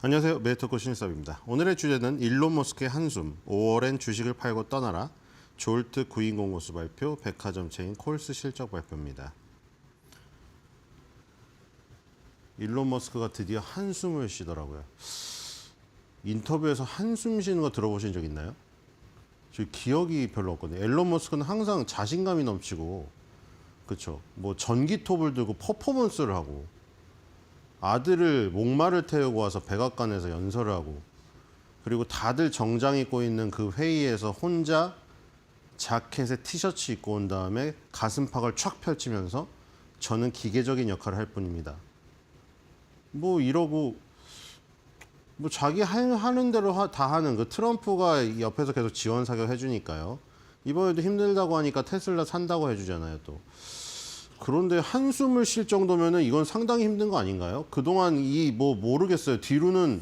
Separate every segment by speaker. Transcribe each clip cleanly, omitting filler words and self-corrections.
Speaker 1: 안녕하세요. 메이터코 신일섭입니다. 오늘의 주제는 일론 머스크의 한숨, 5월엔 주식을 팔고 떠나라, 졸트 구인 공고수 발표, 백화점 체인 콜스 실적 발표입니다. 일론 머스크가 드디어 한숨을 쉬더라고요. 인터뷰에서 한숨 쉬는 거 들어보신 적 있나요? 저 기억이 별로 없거든요. 일론 머스크는 항상 자신감이 넘치고, 그렇죠. 뭐 전기톱을 들고 퍼포먼스를 하고, 아들을 목마를 태우고 와서 백악관에서 연설을 하고, 그리고 다들 정장 입고 있는 그 회의에서 혼자 자켓에 티셔츠 입고 온 다음에 가슴팍을 촥 펼치면서 저는 기계적인 역할을 할 뿐입니다. 뭐 이러고 뭐 자기 하는 대로 다 하는 그 트럼프가 옆에서 계속 지원 사격 해주니까요. 이번에도 힘들다고 하니까 테슬라 산다고 해주잖아요, 또. 그런데 한숨을 쉴 정도면은 이건 상당히 힘든 거 아닌가요? 그동안 모르겠어요. 뒤로는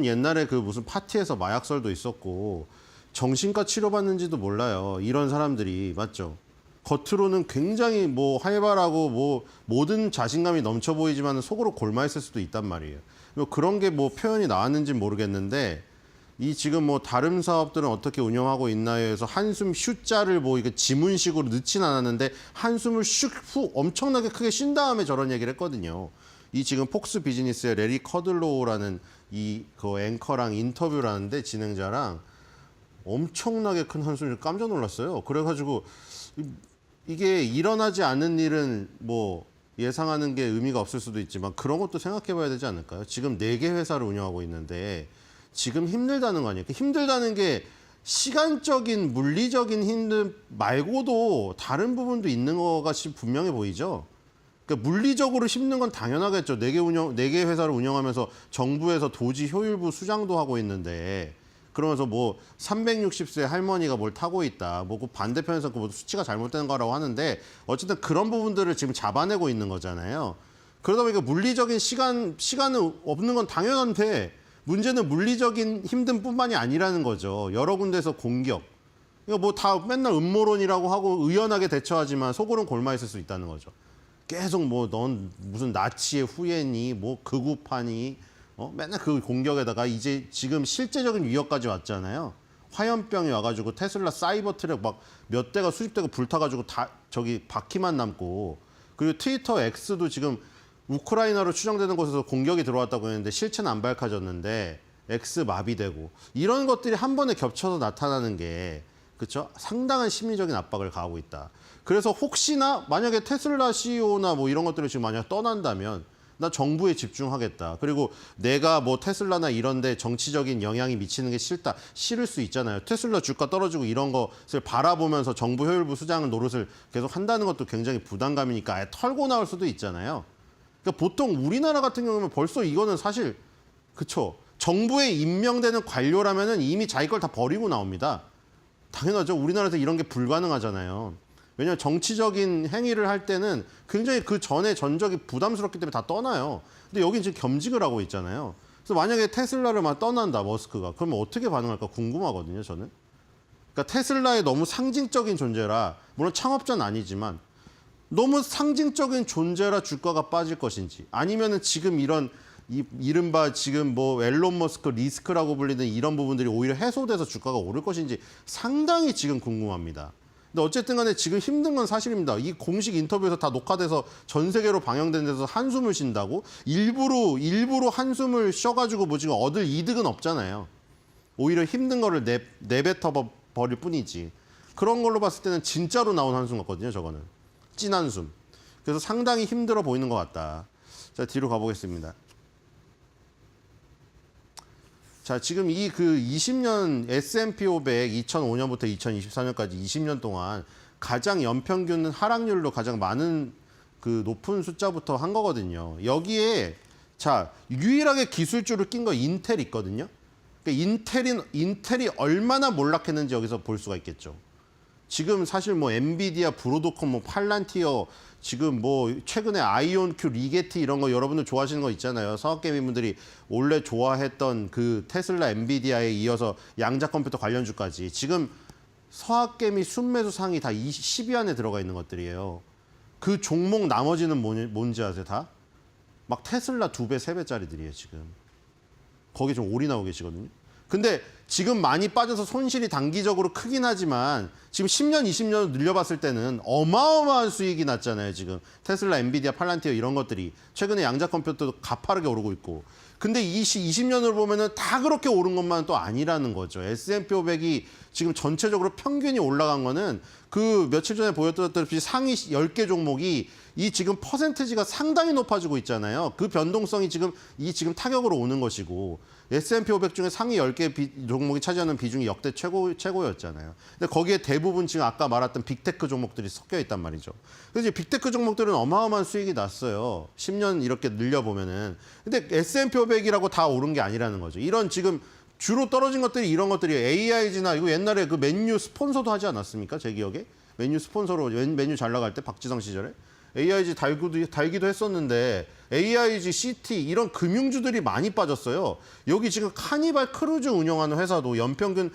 Speaker 1: 옛날에 그 무슨 파티에서 마약설도 있었고 정신과 치료받는지도 몰라요. 이런 사람들이, 맞죠? 겉으로는 굉장히 뭐 활발하고 모든 자신감이 넘쳐 보이지만 속으로 골마 있을 수도 있단 말이에요. 그런 게 뭐 표현이 나왔는지 모르겠는데, 이 지금 뭐 다른 사업들은 어떻게 운영하고 있나요? 해서 한숨 슈자를 뭐 이게 지문식으로 넣진 않았는데 한숨을 슉 후 엄청나게 크게 쉰 다음에 저런 얘기를 했거든요. 이 지금 폭스 비즈니스의 레리 커들로우라는 그 앵커랑 인터뷰를 하는데 진행자랑 엄청나게 큰 한숨을 깜짝 놀랐어요. 그래가지고 이게 일어나지 않는 일은 뭐 예상하는 게 의미가 없을 수도 있지만 그런 것도 생각해 봐야 되지 않을까요? 지금 4개 회사를 운영하고 있는데 지금 힘들다는 거 아니에요? 힘들다는 게 시간적인, 물리적인 힘듦 말고도 다른 부분도 있는 거가 분명해 보이죠? 그러니까 물리적으로 힘든 건 당연하겠죠. 4개 회사를 운영하면서 정부에서 도지 효율부 수장도 하고 있는데, 그러면서 뭐 360세 할머니가 뭘 타고 있다. 뭐 그 반대편에서 그 수치가 잘못된 거라고 하는데, 어쨌든 그런 부분들을 지금 잡아내고 있는 거잖아요. 그러다 보니까 물리적인 시간은 없는 건 당연한데, 문제는 물리적인 힘듦뿐만이 아니라는 거죠. 여러 군데서 공격. 이거 뭐 다 맨날 음모론이라고 하고 의연하게 대처하지만 속으로는 골마 있을 수 있다는 거죠. 계속 뭐 넌 무슨 나치의 후예니, 뭐 극우파니, 맨날 그 공격에다가 이제 지금 실제적인 위협까지 왔잖아요. 화염병이 와가지고 테슬라 사이버 트럭 막 몇 대가 수십 대가 불타가지고 다 저기 바퀴만 남고, 그리고 트위터 X도 지금 우크라이나로 추정되는 곳에서 공격이 들어왔다고 했는데 실체는 안 밝혀졌는데 X 마비되고, 이런 것들이 한 번에 겹쳐서 나타나는 게, 그렇죠? 상당한 심리적인 압박을 가하고 있다. 그래서 혹시나 만약에 테슬라 CEO나 뭐 이런 것들을 지금 만약 떠난다면 나 정부에 집중하겠다. 그리고 내가 뭐 테슬라나 이런 데 정치적인 영향이 미치는 게 싫을 수 있잖아요. 테슬라 주가 떨어지고 이런 것을 바라보면서 정부 효율부 수장 노릇을 계속 한다는 것도 굉장히 부담감이니까 아예 털고 나올 수도 있잖아요. 그러니까 보통 우리나라 같은 경우는 벌써 이거는 사실, 그쵸, 정부에 임명되는 관료라면은 이미 자기 걸 다 버리고 나옵니다. 당연하죠. 우리나라에서 이런 게 불가능하잖아요. 왜냐하면 정치적인 행위를 할 때는 굉장히 그 전에 전적이 부담스럽기 때문에 다 떠나요. 근데 여긴 지금 겸직을 하고 있잖아요. 그래서 만약에 테슬라를 막 떠난다, 머스크가. 그러면 어떻게 반응할까 궁금하거든요, 저는. 그러니까 테슬라의 너무 상징적인 존재라, 물론 창업자는 아니지만 너무 상징적인 존재라 주가가 빠질 것인지, 아니면은 지금 이른바 지금 뭐 앨런 머스크 리스크라고 불리는 이런 부분들이 오히려 해소돼서 주가가 오를 것인지 상당히 지금 궁금합니다. 근데 어쨌든 간에 지금 힘든 건 사실입니다. 이 공식 인터뷰에서 다 녹화돼서 전 세계로 방영된 데서 한숨을 쉰다고? 일부러 한숨을 쉬어가지고 뭐 지금 얻을 이득은 없잖아요. 오히려 힘든 거를 내뱉어 버릴 뿐이지. 그런 걸로 봤을 때는 진짜로 나온 한숨 같거든요, 저거는. 찐 한숨. 그래서 상당히 힘들어 보이는 것 같다. 자, 뒤로 가보겠습니다. 자, 지금 이 그 20년 S&P 500 2005년부터 2024년까지 20년 동안 가장 연평균 하락률로 가장 많은 그 높은 숫자부터 한 거거든요. 여기에 자, 유일하게 기술주를 낀 거 인텔 있거든요. 그러니까 인텔이 얼마나 몰락했는지 여기서 볼 수가 있겠죠. 지금 사실 뭐 엔비디아, 브로드콤, 뭐 팔란티어, 지금 뭐 최근에 아이온큐, 리게티 이런 거 여러분들 좋아하시는 거 있잖아요. 서학개미분들이 원래 좋아했던 그 테슬라, 엔비디아에 이어서 양자 컴퓨터 관련주까지 지금 서학개미 순매수 상이 다 10위 안에 들어가 있는 것들이에요. 그 종목 나머지는 뭔지 아세요? 다? 막 테슬라 2배, 3배짜리들이에요, 지금. 거기에 좀 올인하고 계시거든요. 근데 지금 많이 빠져서 손실이 단기적으로 크긴 하지만 지금 10년, 20년 늘려봤을 때는 어마어마한 수익이 났잖아요. 지금 테슬라, 엔비디아, 팔란티어 이런 것들이 최근에 양자 컴퓨터도 가파르게 오르고 있고. 근데 20년으로 보면은 다 그렇게 오른 것만 또 아니라는 거죠. S&P 500이 지금 전체적으로 평균이 올라간 거는 그 며칠 전에 보여드렸듯이 상위 10개 종목이 이 지금 퍼센티지가 상당히 높아지고 있잖아요. 그 변동성이 지금 타격으로 오는 것이고 S&P 500 중에 상위 10개 종목이 차지하는 비중이 역대 최고였잖아요. 근데 거기에 대부분 지금 아까 말했던 빅테크 종목들이 섞여 있단 말이죠. 그래서 빅테크 종목들은 어마어마한 수익이 났어요. 10년 이렇게 늘려보면은. 근데 S&P 500이라고 다 오른 게 아니라는 거죠. 이런 지금 주로 떨어진 것들이 이런 것들이 AIG나 이거 옛날에 그 맨유 스폰서도 하지 않았습니까? 제 기억에. 맨유 스폰서로 맨유 잘 나갈 때 박지성 시절에. AIG 달기도 했었는데 AIG, CT 이런 금융주들이 많이 빠졌어요. 여기 지금 카니발 크루즈 운영하는 회사도 연평균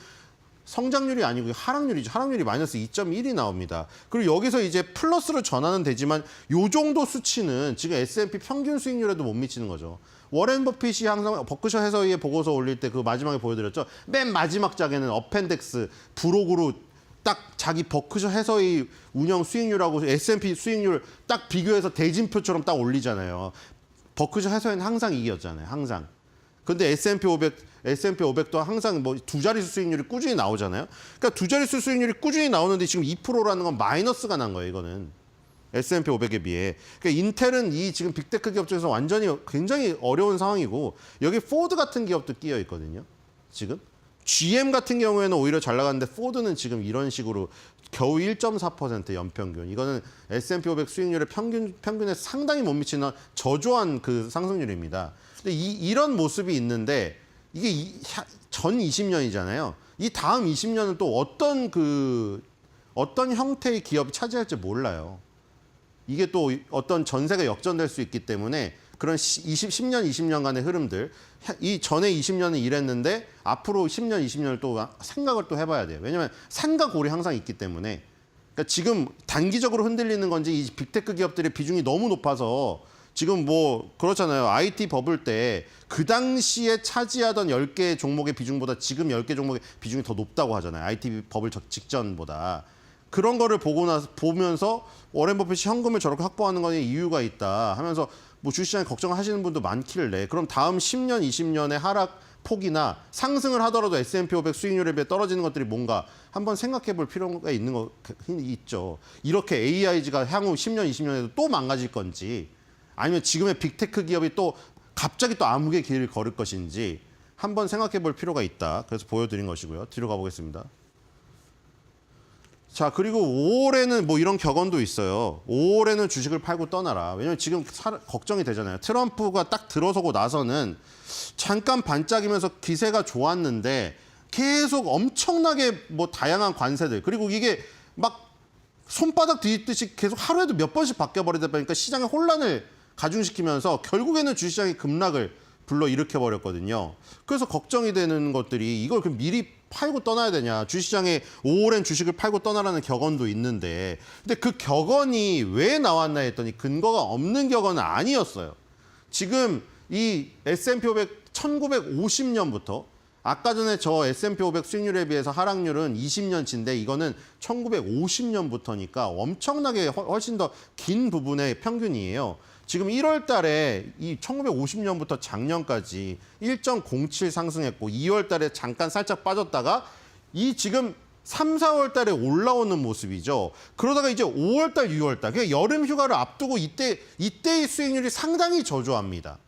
Speaker 1: 성장률이 아니고 하락률이죠. 하락률이 마이너스 2.1이 나옵니다. 그리고 여기서 이제 플러스로 전환은 되지만 요 정도 수치는 지금 S&P 평균 수익률에도 못 미치는 거죠. 워렌 버핏이 항상 버크셔 해서웨이의 보고서 올릴 때 그 마지막에 보여드렸죠. 맨 마지막 장에는 어펜덱스 부록으로 딱 자기 버크셔 해서웨이 운영 수익률하고 S&P 수익률 딱 비교해서 대진표처럼 딱 올리잖아요. 버크셔 해서웨이는 항상 이겼잖아요. 항상. 근데 S&P 500도 항상 뭐 두 자릿수 수익률이 꾸준히 나오잖아요. 그러니까 두 자릿수 수익률이 꾸준히 나오는데 지금 2%라는 건 마이너스가 난 거예요, 이거는. S&P 500에 비해. 그러니까 인텔은 이 지금 빅테크 기업 중에서 완전히 굉장히 어려운 상황이고 여기 포드 같은 기업도 끼어 있거든요. 지금. GM 같은 경우에는 오히려 잘 나가는데 포드는 지금 이런 식으로 겨우 1.4% 연평균. 이거는 S&P 500 수익률의 평균에 상당히 못 미치는 저조한 그 상승률입니다. 근데 이런 모습이 있는데 이게 전 20년이잖아요. 이 다음 20년은 또 어떤 형태의 기업이 차지할지 몰라요. 이게 또 어떤 전세가 역전될 수 있기 때문에 그런 10년, 20년간의 흐름들, 이 전에 20년은 이랬는데 앞으로 10년, 20년을 또 생각을 또 해봐야 돼요. 왜냐하면 산과 골이 항상 있기 때문에. 그러니까 지금 단기적으로 흔들리는 건지 이 빅테크 기업들의 비중이 너무 높아서 지금 뭐 그렇잖아요. IT 버블 때 그 당시에 차지하던 10개 종목의 비중보다 지금 10개 종목의 비중이 더 높다고 하잖아요. IT 버블 직전보다. 그런 거를 보면서 워렌 버핏이 현금을 저렇게 확보하는 거에 이유가 있다 하면서 뭐 주식시장에 걱정하시는 분도 많길래 그럼 다음 10년, 20년의 하락 폭이나 상승을 하더라도 S&P 500 수익률에 비해 떨어지는 것들이 뭔가 한번 생각해 볼 필요가 있죠. 이렇게 AIG가 향후 10년, 20년에도 또 망가질 건지 아니면 지금의 빅테크 기업이 또 갑자기 또 암흑의 길을 걸을 것인지 한번 생각해 볼 필요가 있다. 그래서 보여드린 것이고요. 뒤로 가보겠습니다. 자, 그리고 5월에는 뭐 이런 격언도 있어요. 5월에는 주식을 팔고 떠나라. 왜냐면 지금 걱정이 되잖아요. 트럼프가 딱 들어서고 나서는 잠깐 반짝이면서 기세가 좋았는데 계속 엄청나게 뭐 다양한 관세들 그리고 이게 막 손바닥 뒤집듯이 계속 하루에도 몇 번씩 바뀌어버리다 보니까 시장에 혼란을 가중시키면서 결국에는 주식시장이 급락을 불러일으켜버렸거든요. 그래서 걱정이 되는 것들이 이걸 그럼 미리 팔고 떠나야 되냐. 주식시장에 5월엔 주식을 팔고 떠나라는 격언도 있는데 근데 그 격언이 왜 나왔나 했더니 근거가 없는 격언은 아니었어요. 지금 이 S&P 500 1950년부터 아까 전에 저 S&P 500 수익률에 비해서 하락률은 20년치인데 이거는 1950년부터니까 엄청나게 훨씬 더 긴 부분의 평균이에요. 지금 1월 달에 이 1950년부터 작년까지 1.07 상승했고 2월 달에 잠깐 살짝 빠졌다가 이 지금 3, 4월 달에 올라오는 모습이죠. 그러다가 이제 5월 달, 6월 달, 그러니까 여름 휴가를 앞두고 이때의 수익률이 상당히 저조합니다.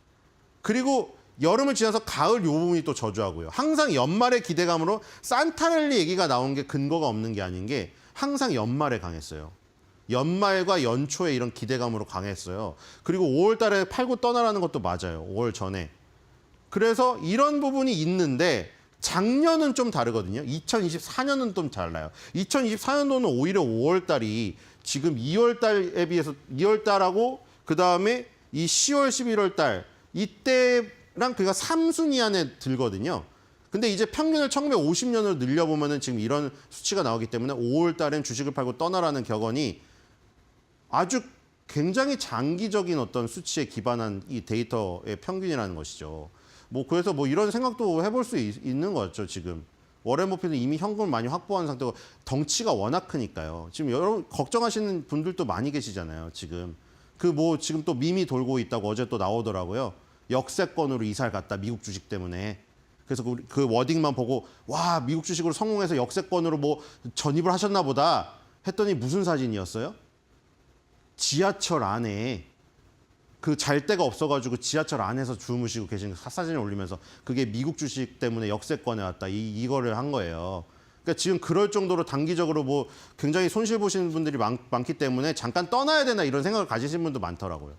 Speaker 1: 그리고 여름을 지나서 가을 요 부분이 또 저조하고요. 항상 연말의 기대감으로 산타랠리 얘기가 나온 게 근거가 없는 게 아닌 게 항상 연말에 강했어요. 연말과 연초에 이런 기대감으로 강했어요. 그리고 5월 달에 팔고 떠나라는 것도 맞아요. 5월 전에. 그래서 이런 부분이 있는데 작년은 좀 다르거든요. 2024년은 좀 달라요. 2024년도는 오히려 5월 달이 지금 2월 달에 비해서 2월 달하고 그다음에 이 10월, 11월 달 이때랑 그가 3순위 안에 들거든요. 근데 이제 평균을 1950년으로 늘려보면은 지금 이런 수치가 나오기 때문에 5월 달엔 주식을 팔고 떠나라는 격언이 아주 굉장히 장기적인 어떤 수치에 기반한 이 데이터의 평균이라는 것이죠. 뭐 그래서 뭐 이런 생각도 해볼 수 있는 거죠, 지금. 워렌 버핏은 이미 현금을 많이 확보한 상태고 덩치가 워낙 크니까요. 지금 여러분 걱정하시는 분들도 많이 계시잖아요, 지금. 그 뭐 지금 또 밈이 돌고 있다고 어제 또 나오더라고요. 역세권으로 이사를 갔다, 미국 주식 때문에. 그래서 그 워딩만 보고 와, 미국 주식으로 성공해서 역세권으로 뭐 전입을 하셨나 보다 했더니 무슨 사진이었어요? 지하철 안에 그 잘 데가 없어가지고 지하철 안에서 주무시고 계신 사진을 올리면서 그게 미국 주식 때문에 역세권에 왔다, 이거를 한 거예요. 그러니까 지금 그럴 정도로 단기적으로 뭐 굉장히 손실 보시는 분들이 많기 때문에 잠깐 떠나야 되나 이런 생각을 가지신 분도 많더라고요.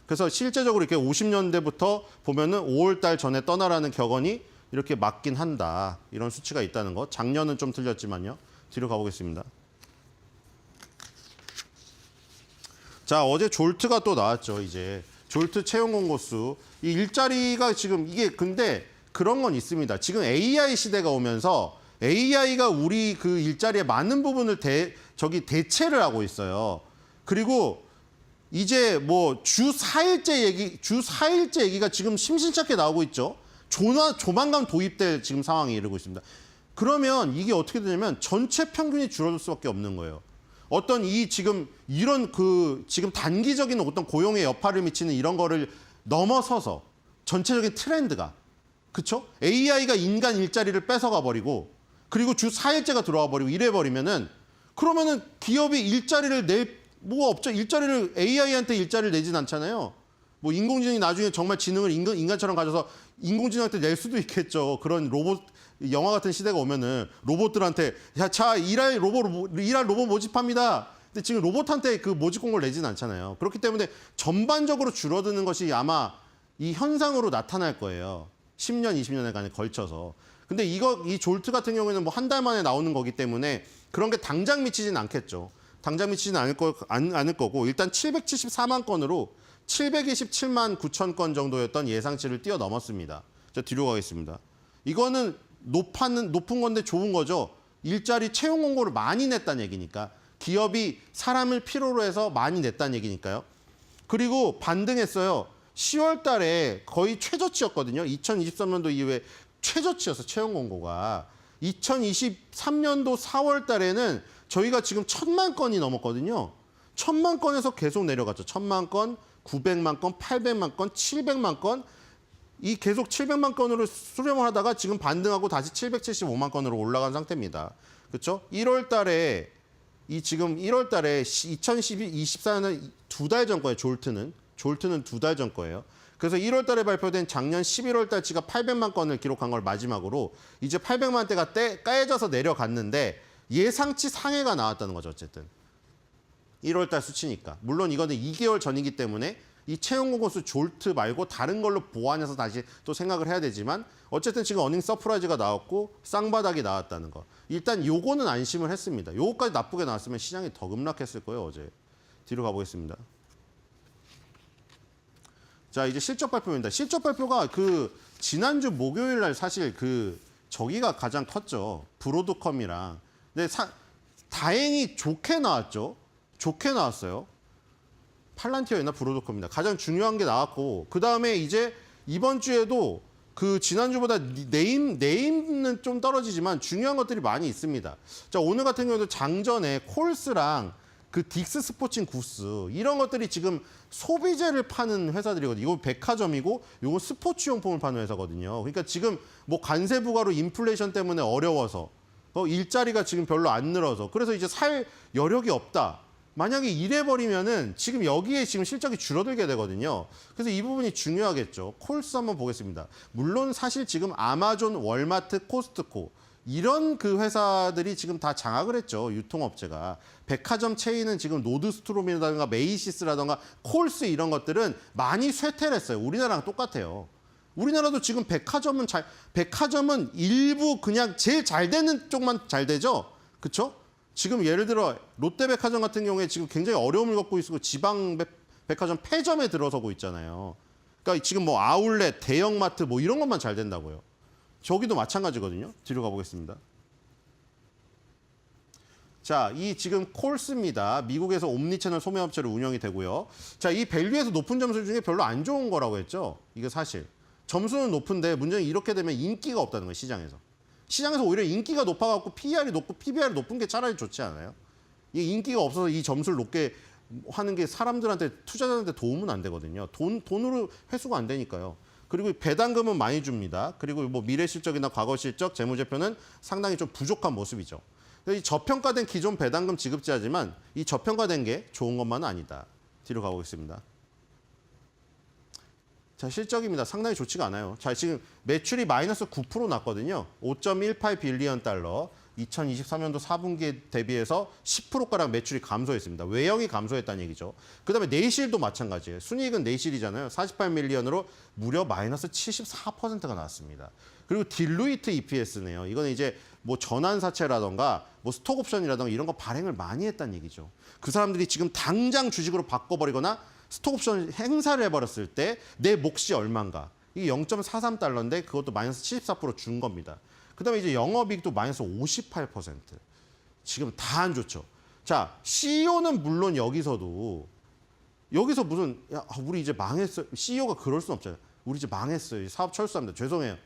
Speaker 1: 그래서 실제적으로 이렇게 50년대부터 보면은 5월 달 전에 떠나라는 격언이 이렇게 맞긴 한다, 이런 수치가 있다는 거. 작년은 좀 틀렸지만요. 뒤로 가보겠습니다. 자, 어제 졸트가 또 나왔죠, 이제. 졸트 채용 공고수. 이 일자리가 지금 이게 근데 그런 건 있습니다. 지금 AI 시대가 오면서 AI가 우리 그 일자리의 많은 부분을 대체를 하고 있어요. 그리고 이제 뭐 주 4일째 얘기가 지금 심심찮게 나오고 있죠. 조만간 도입될 지금 상황에 이르고 있습니다. 그러면 이게 어떻게 되냐면 전체 평균이 줄어들 수밖에 없는 거예요. 어떤 이 지금 이런 그 지금 단기적인 어떤 고용의 여파를 미치는 이런 거를 넘어서서 전체적인 트렌드가, 그렇죠? AI가 인간 일자리를 뺏어가 버리고 그리고 주 4일째가 들어와 버리고 이래 버리면은 그러면은 기업이 일자리를 낼 뭐가 없죠. 일자리를 AI한테 일자리를 내진 않잖아요. 뭐 인공지능이 나중에 정말 지능을 인간처럼 가져서 인공지능한테 낼 수도 있겠죠. 그런 로봇 영화 같은 시대가 오면은 로봇들한테 자 일할 로봇 모집합니다. 근데 지금 로봇한테 그 모집 공고를 내지는 않잖아요. 그렇기 때문에 전반적으로 줄어드는 것이 아마 이 현상으로 나타날 거예요. 10년, 20년에 걸쳐서. 근데 이 졸트 같은 경우에는 뭐 한 달 만에 나오는 거기 때문에 그런 게 당장 미치진 않겠죠. 당장 미치진 않을 거고 일단 774만 건으로 727만 9천 건 정도였던 예상치를 뛰어넘었습니다. 자, 뒤로 가겠습니다. 이거는 높은 건데 좋은 거죠. 일자리 채용 공고를 많이 냈다는 얘기니까. 기업이 사람을 필요로 해서 많이 냈다는 얘기니까요. 그리고 반등했어요. 10월 달에 거의 최저치였거든요. 2023년도 이후에 최저치였어, 채용 공고가. 2023년도 4월 달에는 저희가 지금 1,000만 건이 넘었거든요. 1,000만 건에서 계속 내려갔죠. 1,000만 건, 900만 건, 800만 건, 700만 건. 이 계속 700만 건으로 수렴을 하다가 지금 반등하고 다시 775만 건으로 올라간 상태입니다. 그렇죠? 1월 달에 지금 1월 달에 2024년 2달 전 거예요. 졸트는 2달 전 거예요. 그래서 1월 달에 발표된 작년 11월 달치가 800만 건을 기록한 걸 마지막으로 이제 800만 대가 까여져서 내려갔는데 예상치 상해가 나왔다는 거죠. 어쨌든 1월 달 수치니까. 물론 이거는 2개월 전이기 때문에 이 채용 공고수 졸트 말고 다른 걸로 보완해서 다시 또 생각을 해야 되지만 어쨌든 지금 어닝 서프라이즈가 나왔고 쌍바닥이 나왔다는 거. 일단 요거는 안심을 했습니다. 요거까지 나쁘게 나왔으면 시장이 더 급락했을 거예요, 어제. 뒤로 가보겠습니다. 자, 이제 실적 발표입니다. 실적 발표가 그 지난주 목요일 날 사실 그 저기가 가장 컸죠. 브로드컴이랑. 근데 다행히 좋게 나왔죠. 좋게 나왔어요. 팔란티어였나 브로드컴입니다. 가장 중요한 게 나왔고 그다음에 이제 이번 주에도 그 지난주보다 네임은 좀 떨어지지만 중요한 것들이 많이 있습니다. 자, 오늘 같은 경우도 장전에 콜스랑 그 딕스 스포츠 구스 이런 것들이 지금 소비재를 파는 회사들이거든요. 이거 백화점이고 이거 스포츠 용품을 파는 회사거든요. 그러니까 지금 뭐 관세 부과로 인플레이션 때문에 어려워서 일자리가 지금 별로 안 늘어서 그래서 이제 살 여력이 없다. 만약에 이래버리면은 지금 여기에 지금 실적이 줄어들게 되거든요. 그래서 이 부분이 중요하겠죠. 콜스 한번 보겠습니다. 물론 사실 지금 아마존, 월마트, 코스트코 이런 그 회사들이 지금 다 장악을 했죠. 유통업체가. 백화점 체인은 지금 노드스트롬이라든가 메이시스라든가 콜스 이런 것들은 많이 쇠퇴를 했어요. 우리나라랑 똑같아요. 우리나라도 지금 백화점은 일부 그냥 제일 잘 되는 쪽만 잘 되죠. 그렇죠? 지금 예를 들어 롯데백화점 같은 경우에 지금 굉장히 어려움을 겪고 있고 지방 백화점 폐점에 들어서고 있잖아요. 그러니까 지금 뭐 아울렛, 대형마트 뭐 이런 것만 잘 된다고요. 저기도 마찬가지거든요. 뒤로 가보겠습니다. 자, 이 지금 콜스입니다. 미국에서 옴니채널 소매업체로 운영이 되고요. 자, 이 밸류에서 높은 점수 중에 별로 안 좋은 거라고 했죠. 이게 사실. 점수는 높은데 문제는 이렇게 되면 인기가 없다는 거예요, 시장에서. 시장에서 오히려 인기가 높아갖고 PER이 높고 PBR이 높은 게 차라리 좋지 않아요? 이 인기가 없어서 이 점수를 높게 하는 게 사람들한테, 투자자한테 도움은 안 되거든요. 돈으로 회수가 안 되니까요. 그리고 배당금은 많이 줍니다. 그리고 뭐 미래 실적이나 과거 실적, 재무제표는 상당히 좀 부족한 모습이죠. 이 저평가된 기존 배당금 지급제하지만 이 저평가된 게 좋은 것만은 아니다. 뒤로 가보겠습니다. 자, 실적입니다. 상당히 좋지가 않아요. 자, 지금 매출이 마이너스 9% 났거든요. 5.18 빌리언 달러. 2023년도 4분기에 대비해서 10%가량 매출이 감소했습니다. 외형이 감소했다는 얘기죠. 그다음에 내실도 마찬가지예요. 순이익은 내실이잖아요. 48밀리언으로 무려 마이너스 74%가 나왔습니다. 그리고 딜루이트 EPS네요. 이거는 이제 뭐 전환사채라던가 뭐 스톡옵션이라던가 이런 거 발행을 많이 했다는 얘기죠. 그 사람들이 지금 당장 주식으로 바꿔버리거나 스톡옵션 행사를 해버렸을 때 내 몫이 얼마인가. 이게 0.43달러인데 그것도 마이너스 74% 준 겁니다. 그다음에 이제 영업이익도 마이너스 58%. 지금 다 안 좋죠. 자, CEO는 물론 여기서 무슨 우리 이제 망했어요. CEO가 그럴 순 없잖아요. 우리 이제 망했어요. 사업 철수합니다. 죄송해요.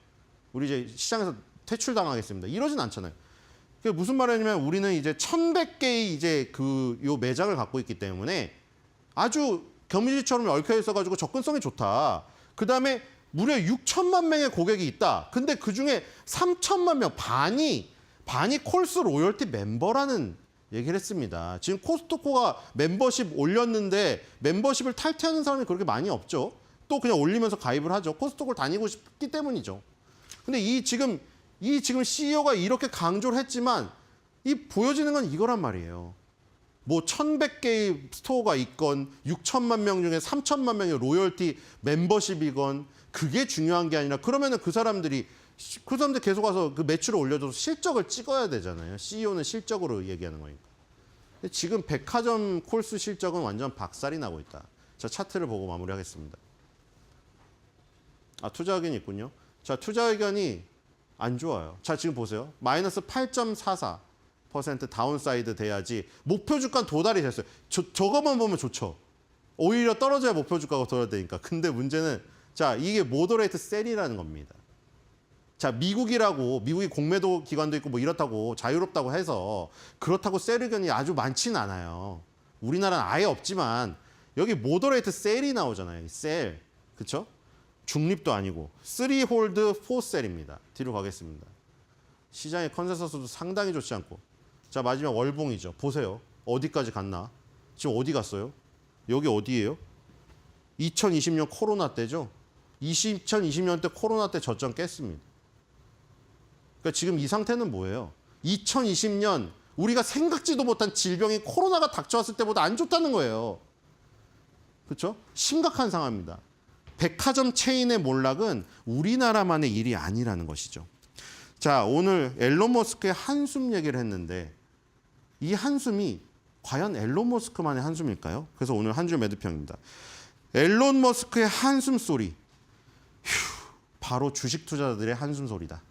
Speaker 1: 우리 이제 시장에서 퇴출당하겠습니다. 이러진 않잖아요. 그게 무슨 말이냐면 우리는 이제 1,100개의 이제 요 매장을 갖고 있기 때문에 아주 겸유지처럼 얽혀 있어가지고 접근성이 좋다. 그다음에 무려 6천만 명의 고객이 있다. 근데 그중에 3천만 명, 반이 콜스 로열티 멤버라는 얘기를 했습니다. 지금 코스트코가 membership 올렸는데 멤버십을 탈퇴하는 사람이 그렇게 많이 없죠. 또 그냥 올리면서 가입을 하죠. 코스트코를 다니고 싶기 때문이죠. 근데 이 지금 CEO가 이렇게 강조를 했지만 이 보여지는 건 이거란 말이에요. 뭐 1,100개의 스토어가 있건 6천만 명 중에 3천만 명의 로열티 멤버십이건 그게 중요한 게 아니라 그러면은 그 사람들 계속 와서 그 매출을 올려줘서 실적을 찍어야 되잖아요. CEO는 실적으로 얘기하는 거니까. 근데 지금 백화점 콜스 실적은 완전 박살이 나고 있다. 자, 차트를 보고 마무리하겠습니다. 투자 의견이 있군요. 자, 투자 의견이 안 좋아요. 자, 지금 보세요. 마이너스 8.44% 다운사이드 돼야지 목표 주가 도달이 됐어요. 저거만 보면 좋죠. 오히려 떨어져야 목표 주가가 도달되니까. 근데 문제는 자, 이게 모더레이트 셀이라는 겁니다. 자, 미국이 공매도 기관도 있고 뭐 이렇다고 자유롭다고 해서 그렇다고 셀 의견이 아주 많지는 않아요. 우리나라는 아예 없지만 여기 모더레이트 셀이 나오잖아요. 셀. 그렇죠? 중립도 아니고 3홀드 4셀입니다. 뒤로 가겠습니다. 시장의 컨센서스도 상당히 좋지 않고. 자, 마지막 월봉이죠. 보세요. 어디까지 갔나? 지금 어디 갔어요? 여기 어디예요? 2020년 코로나 때죠. 2020년 때 코로나 때 저점 깼습니다. 그러니까 지금 이 상태는 뭐예요? 2020년 우리가 생각지도 못한 질병이 코로나가 닥쳐왔을 때보다 안 좋다는 거예요. 그렇죠? 심각한 상황입니다. 백화점 체인의 몰락은 우리나라만의 일이 아니라는 것이죠. 자, 오늘 앨런 머스크의 한숨 얘기를 했는데 이 한숨이 과연 앨런 머스크만의 한숨일까요? 그래서 오늘 한 줄 매도평입니다. 앨런 머스크의 한숨 소리. 바로 주식 투자자들의 한숨 소리다.